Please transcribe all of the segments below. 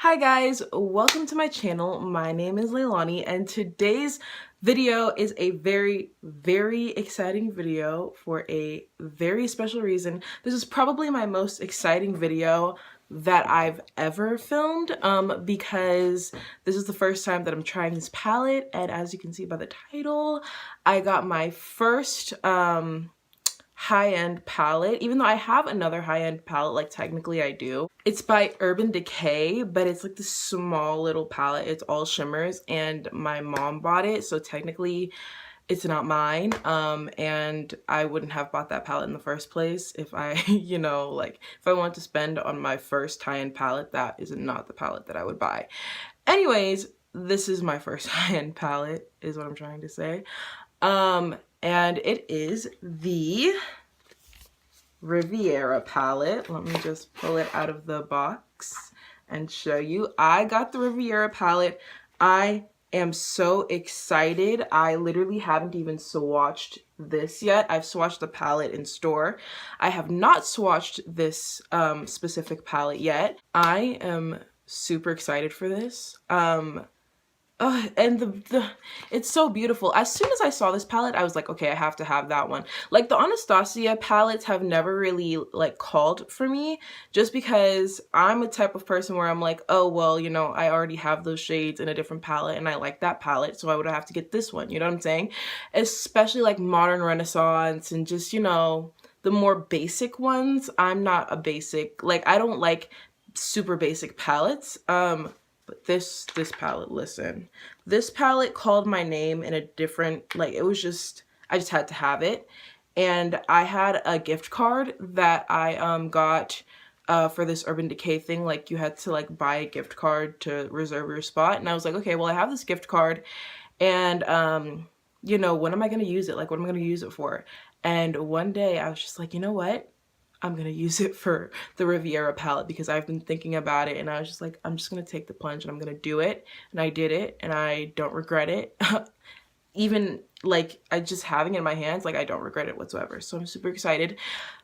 Hi guys, welcome to my channel. My name is Leilani and today's video is a very exciting video for a very special reason. This is probably my most exciting video that I've ever filmed because this is the first time that I'm trying this palette, and as you can see by the title, I got my first high-end palette, even though I have another high-end palette, like technically I do. It's by Urban Decay, but it's like this small little palette. It's all shimmers and my mom bought it, so technically it's not mine. And I wouldn't have bought that palette in the first place if I, if I wanted to spend on my first high-end palette, that is not the palette that I would buy. Anyways, this is my first high-end palette, is what I'm trying to say. And it is the Riviera palette. Let me just pull it out of the box and show you. I got the Riviera palette. I am so excited. I literally haven't even swatched this yet. I've swatched the palette in store. I have not swatched this specific palette yet. I am super excited for this. And it's so beautiful. As soon as I saw this palette, I was like, okay, I have to have that one. Like, the Anastasia palettes have never really like called for me, just because I'm a type of person where I'm like, oh, well, you know, I already have those shades in a different palette and I like that palette, so I would have to get this one, you know what I'm saying? Especially like modern Renaissance and just, you know, the more basic ones. I'm not a basic, like, I don't like super basic palettes. But this palette, listen, this palette called my name in a different, like, it was just, I just had to have it. And I had a gift card that I got for this Urban Decay thing. Like, you had to like buy a gift card to reserve your spot. And I was like, okay, well, I have this gift card and you know, when am I gonna use it? Like, what am I gonna use it for? And one day I was just like, you know what? I'm gonna use it for the Riviera palette because I've been thinking about it and I was just like, I'm just gonna take the plunge and I'm gonna do it. And I did it and I don't regret it. Even like I just having it in my hands, like I don't regret it whatsoever. So I'm super excited.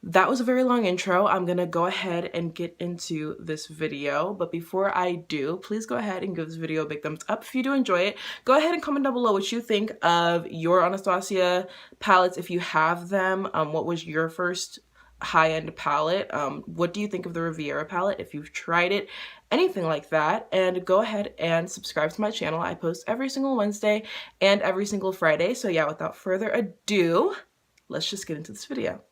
That was a very long intro. I'm gonna go ahead and get into this video. But before I do, please go ahead and give this video a big thumbs up if you do enjoy it. Go ahead and comment down below what you think of your Anastasia palettes if you have them. What was your first high-end palette? What do you think of the Riviera palette if you've tried it, anything like that? And go ahead and subscribe to my channel. I post every single Wednesday and every single Friday. So yeah, without further ado, let's just get into this video.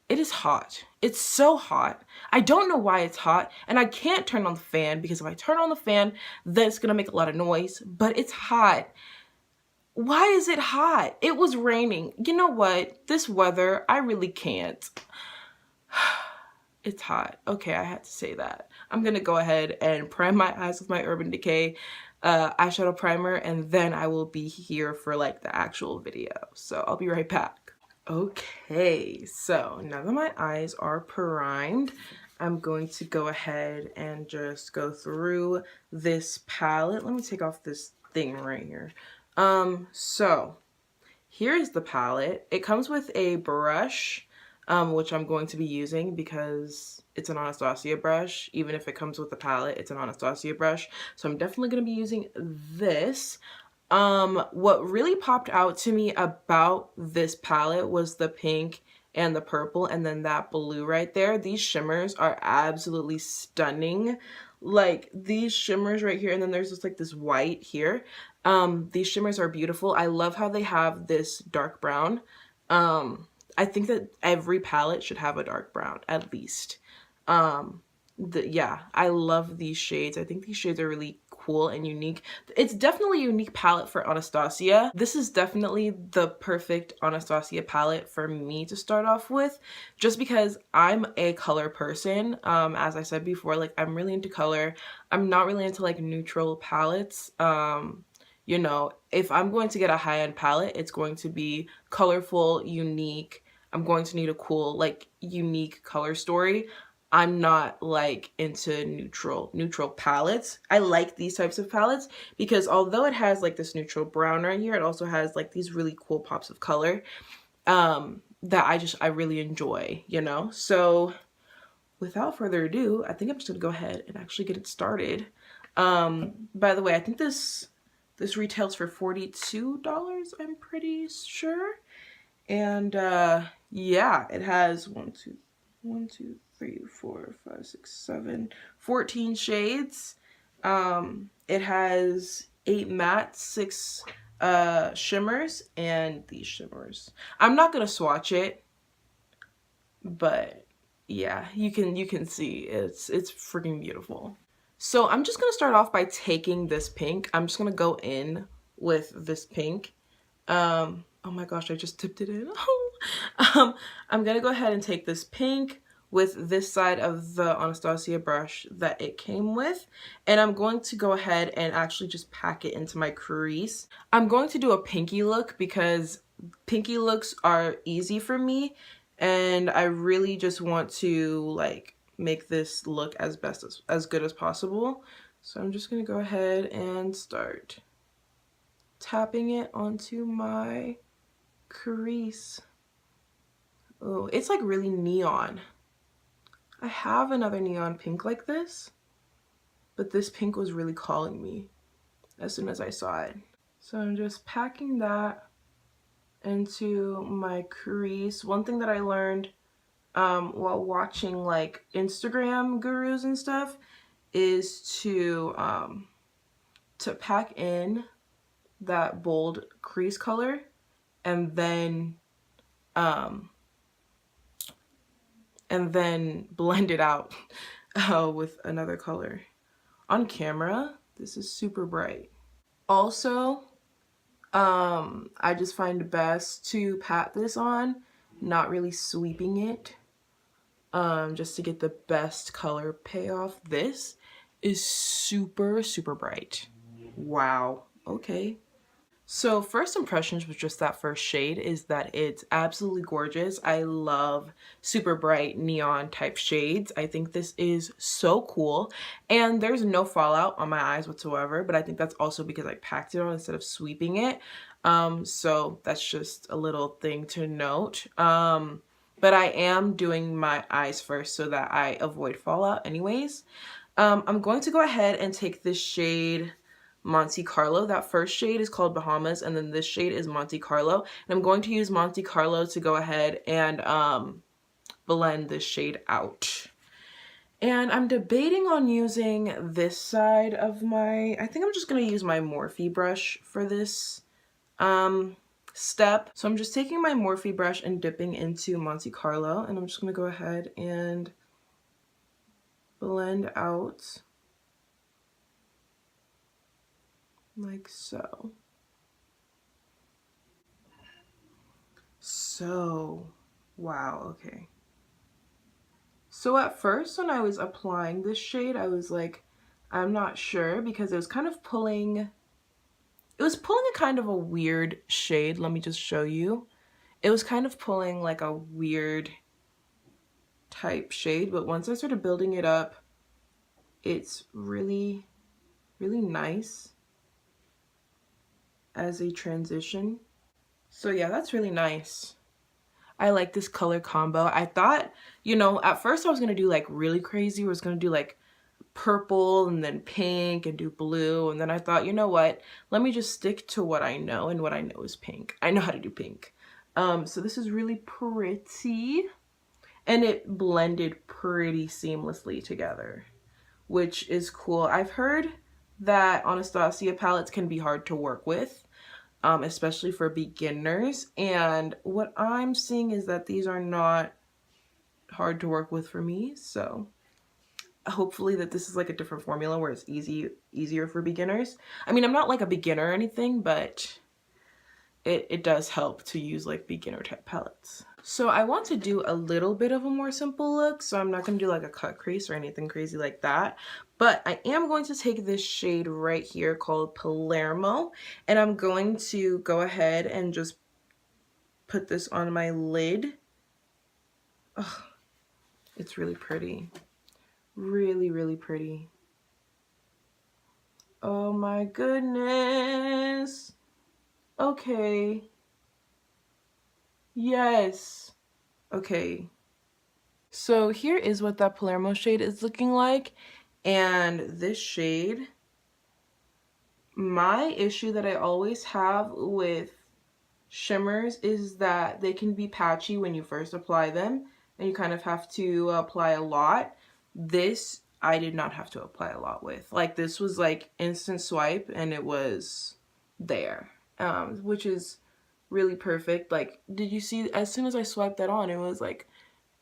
It is hot. It's so hot. I don't know why it's hot, and I can't turn on the fan because if I turn on the fan, then it's gonna make a lot of noise, but it's hot. Why is it hot? It was raining. You know what? This weather, I really can't. It's hot. Okay, I had to say that. I'm gonna go ahead and prime my eyes with my Urban Decay eyeshadow primer, and then I will be here for like the actual video. So I'll be right back. Okay, so now that my eyes are primed, I'm going to go ahead and just go through this palette. Let me take off this thing right here. So here's the palette. It comes with a brush, which I'm going to be using because it's an Anastasia brush. Even if it comes with the palette, it's an Anastasia brush. So I'm definitely going to be using this. What really popped out to me about this palette was the pink and the purple and then that blue right there. These shimmers are absolutely stunning. Like, these shimmers right here, and then there's just like this white here. These shimmers are beautiful. I love how they have this dark brown. I think that every palette should have a dark brown, at least. Yeah, I love these shades. I think these shades are really cool and unique. It's definitely a unique palette for Anastasia. This is definitely the perfect Anastasia palette for me to start off with, just because I'm a color person. As I said before, like, I'm really into color. I'm not really into like neutral palettes. You know, if I'm going to get a high-end palette, it's going to be colorful, unique. I'm going to need a cool, like, unique color story. I'm not like into neutral palettes. I like these types of palettes because although it has like this neutral brown right here, it also has like these really cool pops of color that I really enjoy, you know? So without further ado, I think I'm just gonna go ahead and actually get it started. By the way, I think this retails for $42, I'm pretty sure. And yeah, it has 14 shades. It has 8 mattes, 6 shimmers, and these shimmers. I'm not gonna swatch it, but yeah, you can see it's freaking beautiful. So I'm just gonna start off by taking this pink. I'm just gonna go in with this pink. Oh my gosh, I just tipped it in. I'm gonna go ahead and take this pink with this side of the Anastasia brush that it came with, and I'm going to go ahead and actually just pack it into my crease. I'm going to do a pinky look because pinky looks are easy for me, and I really just want to like make this look as good as possible. So I'm just gonna go ahead and start tapping it onto my crease. Oh, it's like really neon. I have another neon pink like this, but this pink was really calling me as soon as I saw it. So I'm just packing that into my crease. One thing that I learned while watching like Instagram gurus and stuff is to pack in that bold crease color and then blend it out with another color. On camera, this is super bright. Also, I just find it best to pat this on, not really sweeping it, just to get the best color payoff. This is super, super bright. Wow, okay. So first impressions with just that first shade is that it's absolutely gorgeous. I love super bright neon type shades. I think this is so cool, and there's no fallout on my eyes whatsoever, but I think that's also because I packed it on instead of sweeping it. So that's just a little thing to note. But I am doing my eyes first so that I avoid fallout anyways. I'm going to go ahead and take this shade Monte Carlo. That first shade is called Bahamas, and then this shade is Monte Carlo. And I'm going to use Monte Carlo to go ahead and blend this shade out. And I'm debating on using this side of I think I'm just going to use my Morphe brush for this step. So I'm just taking my Morphe brush and dipping into Monte Carlo, and I'm just going to go ahead and blend out like so. So, wow, okay. So at first when I was applying this shade, I was like, I'm not sure, because it was kind of pulling, a kind of a weird shade. Let me just show you. It was kind of pulling like a weird type shade, but once I started building it up, it's really, really nice as a transition. So yeah, that's really nice. I like this color combo. I thought, you know, at first I was gonna do like really crazy. I was gonna do like purple and then pink and do blue. And then I thought, you know what? Let me just stick to what I know, and what I know is pink. I know how to do pink. So this is really pretty, and it blended pretty seamlessly together, which is cool. I've heard that Anastasia palettes can be hard to work with, especially for beginners. And what I'm seeing is that these are not hard to work with for me. So hopefully that this is like a different formula where it's easier for beginners. I mean, I'm not like a beginner or anything, but it does help to use like beginner type palettes. So I want to do a little bit of a more simple look, so I'm not going to do like a cut crease or anything crazy like that. But I am going to take this shade right here called Palermo, and I'm going to go ahead and just put this on my lid. Oh, it's really pretty. Really, really pretty. Oh my goodness. Okay. Yes. Okay. So here is what that Palermo shade is looking like. And this shade My issue that I always have with shimmers is that they can be patchy when you first apply them, and you kind of have to apply a lot. This I did not have to apply a lot with. Like, this was like instant swipe and it was there, which is really perfect. Like, did you see, as soon as I swiped that on, it was like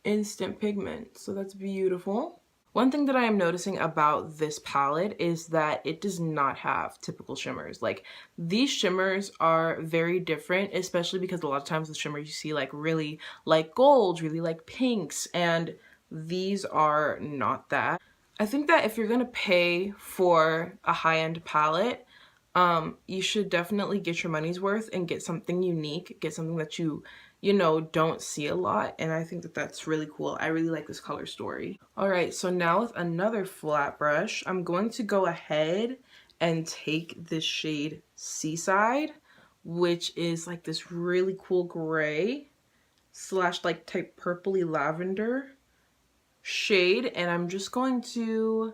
instant pigment, so that's beautiful. One thing that I am noticing about this palette is that it does not have typical shimmers. Like, these shimmers are very different, especially because a lot of times the shimmers you see like really like golds, really like pinks, and these are not that. I think that if you're gonna pay for a high-end palette, you should definitely get your money's worth and get something unique, get something that you know, don't see a lot. And I think that that's really cool. I really like this color story. All right, so now with another flat brush, I'm going to go ahead and take this shade Seaside, which is like this really cool gray slash like type purpley lavender shade. And I'm just going to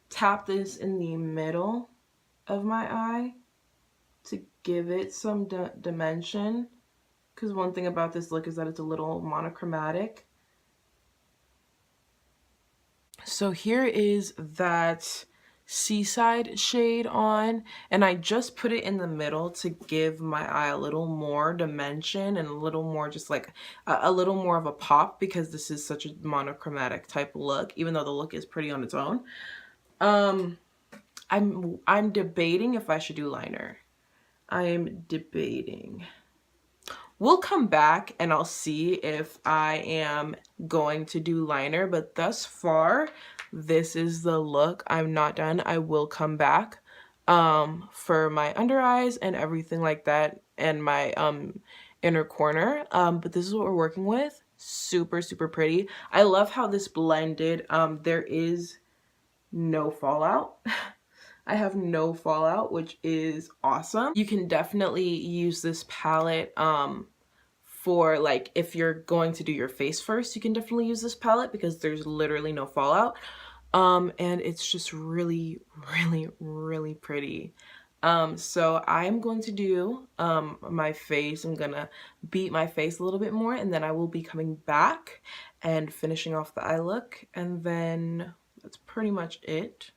tap this in the middle of my eye to give it some dimension, because one thing about this look is that it's a little monochromatic. So here is that Seaside shade on, and I just put it in the middle to give my eye a little more dimension and a little more just like a little more of a pop, because this is such a monochromatic type look, even though the look is pretty on its own. I'm debating if I should do liner. I am debating. We'll come back and I'll see if I am going to do liner, but thus far, this is the look. I'm not done. I will come back for my under eyes and everything like that, and my inner corner. But this is what we're working with. Super, super pretty. I love how this blended. There is no fallout. I have no fallout, which is awesome. You can definitely use this palette for like, if you're going to do your face first, you can definitely use this palette because there's literally no fallout. And it's just really, really, really pretty. So I'm going to do my face. I'm gonna beat my face a little bit more, and then I will be coming back and finishing off the eye look, and then that's pretty much it.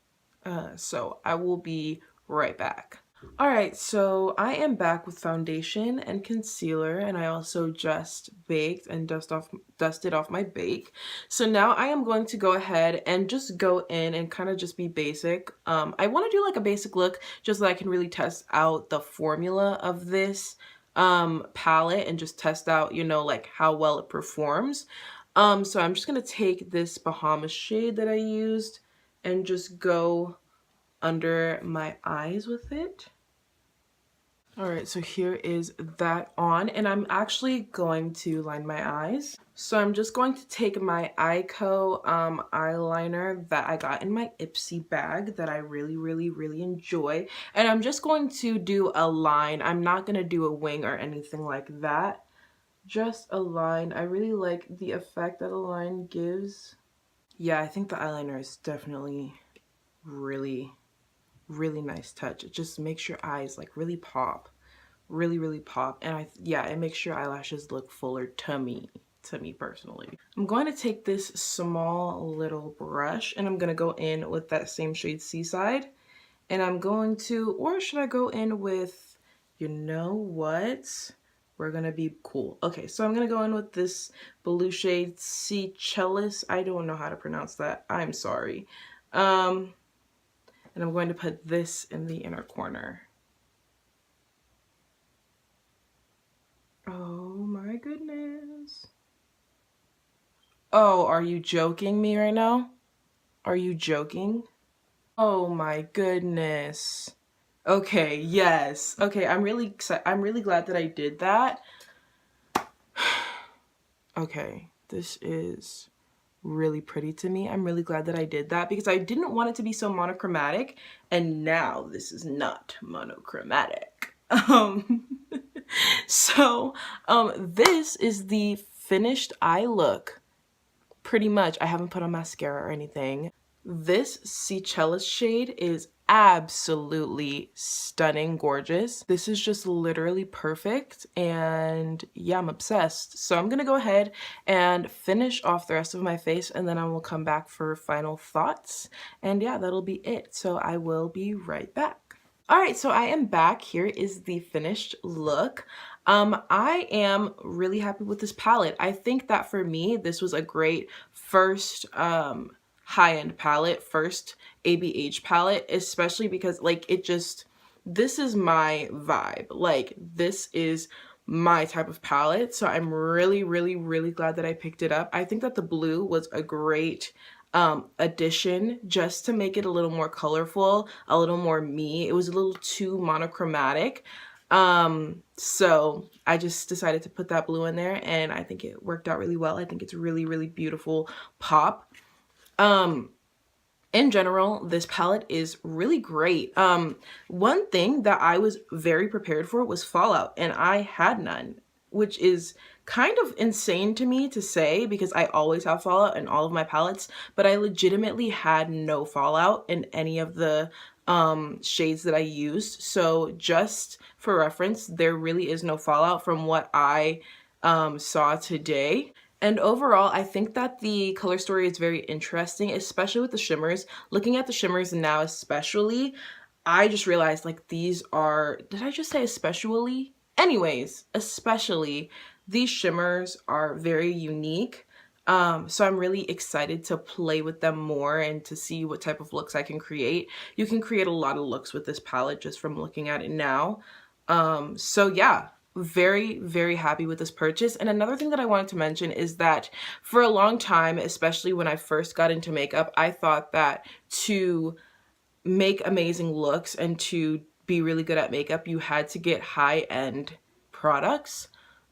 So I will be right back. All right, so I am back with foundation and concealer, and I also just baked and dusted off my bake. So now I am going to go ahead and just go in and kind of just be basic. I want to do like a basic look just so that I can really test out the formula of this palette and just test out, you know, like how well it performs. So I'm just gonna take this Bahamas shade that I used and just go under my eyes with it. All right, so here is that on, and I'm actually going to line my eyes. So I'm just going to take my Ico eyeliner that I got in my Ipsy bag that I really, really, really enjoy. And I'm just going to do a line. I'm not gonna do a wing or anything like that. Just a line. I really like the effect that a line gives. Yeah, I think the eyeliner is definitely really, really nice touch. It just makes your eyes like really pop, really, really pop. And yeah, it makes your eyelashes look fuller to me personally. I'm going to take this small little brush and I'm going to go in with that same shade Seaside, and I'm going to, or should I go in with, you know what? We're gonna be cool. Okay, so I'm gonna go in with this blue shade Seychelles. I don't know how to pronounce that. I'm sorry. And I'm going to put this in the inner corner. Oh my goodness. Oh, are you joking me right now? Are you joking? Oh my goodness. Okay, yes. Okay, I'm really excited. I'm really glad that I did that. Okay, this is really pretty to me. I'm really glad that I did that because I didn't want it to be so monochromatic, and now this is not monochromatic. This is the finished eye look. Pretty much. I haven't put on mascara or anything. This Seychelles shade is absolutely stunning, gorgeous. This is just literally perfect, and yeah, I'm obsessed. So I'm gonna go ahead and finish off the rest of my face, and then I will come back for final thoughts. And yeah, that'll be it. So I will be right back. All right, so I am back. Here is the finished look. I am really happy with this palette. I think that for me, this was a great first high-end palette, first ABH palette, especially because like this is my vibe. Like this is my type of palette. So I'm really, really, really glad that I picked it up. I think that the blue was a great addition just to make it a little more colorful, a little more me. It was a little too monochromatic. So I just decided to put that blue in there, and I think it worked out really well. I think it's really, really beautiful pop. In general, this palette is really great. One thing that I was very prepared for was fallout, and I had none, which is kind of insane to me to say because I always have fallout in all of my palettes, but I legitimately had no fallout in any of the shades that I used. So just for reference, there really is no fallout from what I saw today. And overall, I think that the color story is very interesting, especially with the shimmers. Looking at the shimmers now especially, I just realized like these are, did I just say especially? Anyways, especially these shimmers are very unique. So I'm really excited to play with them more and to see what type of looks I can create. You can create a lot of looks with this palette just from looking at it now. So yeah, very, very happy with this purchase. And another thing that I wanted to mention is that for a long time, especially when I first got into makeup, I thought that to make amazing looks and to be really good at makeup, you had to get high-end products.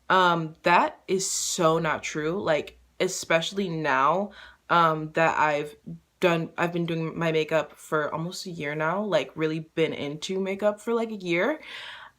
That is so not true. Like, especially now, that I've been doing my makeup for almost a year now, like really been into makeup for like a year.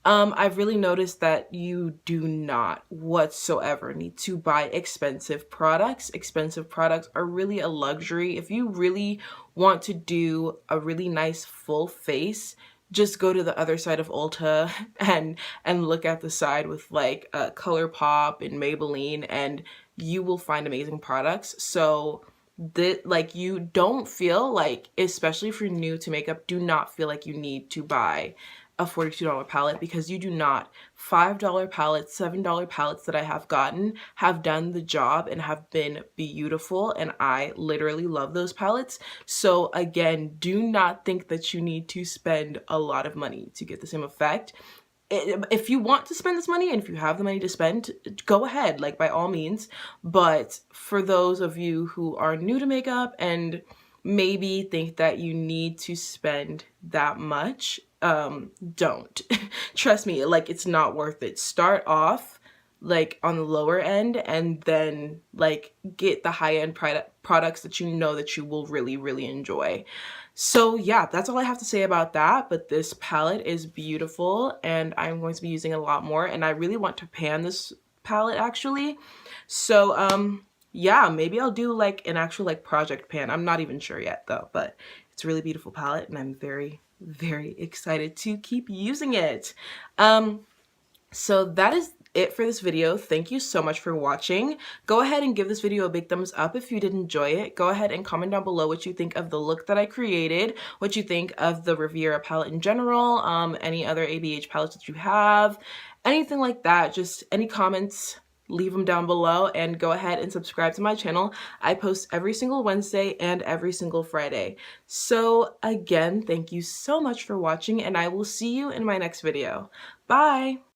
I've really noticed that you do not whatsoever need to buy expensive products. Expensive products are really a luxury. If you really want to do a really nice full face, just go to the other side of Ulta and look at the side with like ColourPop and Maybelline, and you will find amazing products. So that like you don't feel like, especially if you're new to makeup, do not feel like you need to buy a $42 palette, because you do not. $5 palettes, $7 palettes that I have gotten have done the job and have been beautiful, and I literally love those palettes. So again, do not think that you need to spend a lot of money to get the same effect. If you want to spend this money and if you have the money to spend, go ahead, like by all means. But for those of you who are new to makeup and maybe think that you need to spend that much, don't. Trust me, like it's not worth it. Start off like on the lower end and then like get the high-end products that you know that you will really, really enjoy. So yeah, that's all I have to say about that. But this palette is beautiful and I'm going to be using it a lot more, and I really want to pan this palette actually. So yeah, maybe I'll do like an actual like project pan. I'm not even sure yet though, but it's a really beautiful palette and I'm very, very excited to keep using it. So that is it for this video. Thank you so much for watching. Go ahead and give this video a big thumbs up if you did enjoy it. Go ahead and comment down below what you think of the look that I created, what you think of the Riviera palette in general, any other ABH palettes that you have, anything like that. Just any comments, leave them down below, and go ahead and subscribe to my channel. I post every single Wednesday and every single Friday. So again, thank you so much for watching, and I will see you in my next video. Bye!